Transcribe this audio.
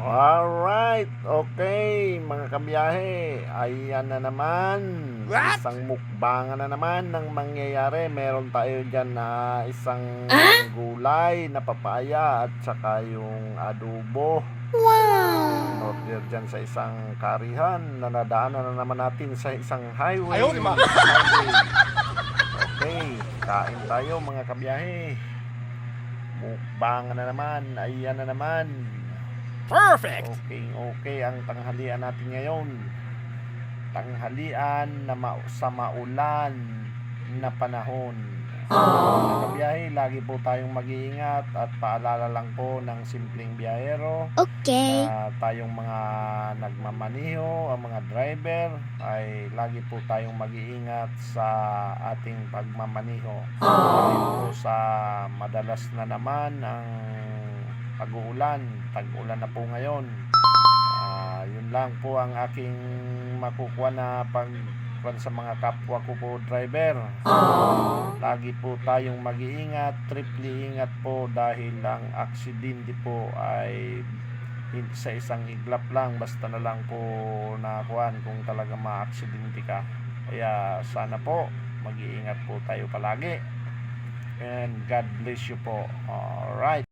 Alright, okay mga kabiyahe, ayan na naman. What? Isang mukbangan na naman ng mangyayari. Meron tayo dyan na isang gulay na papaya at saka yung adobo. Wow! Order dyan sa isang karihan na nadaanan na naman natin sa isang highway. Ayaw, di ba? Okay, kain tayo mga kabiyahe. Mukbangan na naman, ayan na naman. Perfect! Okay ang tanghalian natin ngayon. Tanghalian na sa maulan na panahon. Mga kabiyahe, lagi po tayong mag-iingat at paalala lang po ng simpleng biyahero na tayong mga nagmamaniho, ang mga driver ay lagi po tayong mag-iingat sa ating pagmamaniho. Dahil po sa madalas na naman ang pag-uulan, tag-ulan na po ngayon. Yun lang po ang aking makukuha na sa mga kapwa ko po driver. Lagi po tayong mag-iingat, triple ingat po dahil ang aksidente po ay sa isang iglap lang, basta na lang po nakuhan kung talaga ma-aksidente ka. Kaya sana po mag-iingat po tayo palagi. And God bless you po. Alright.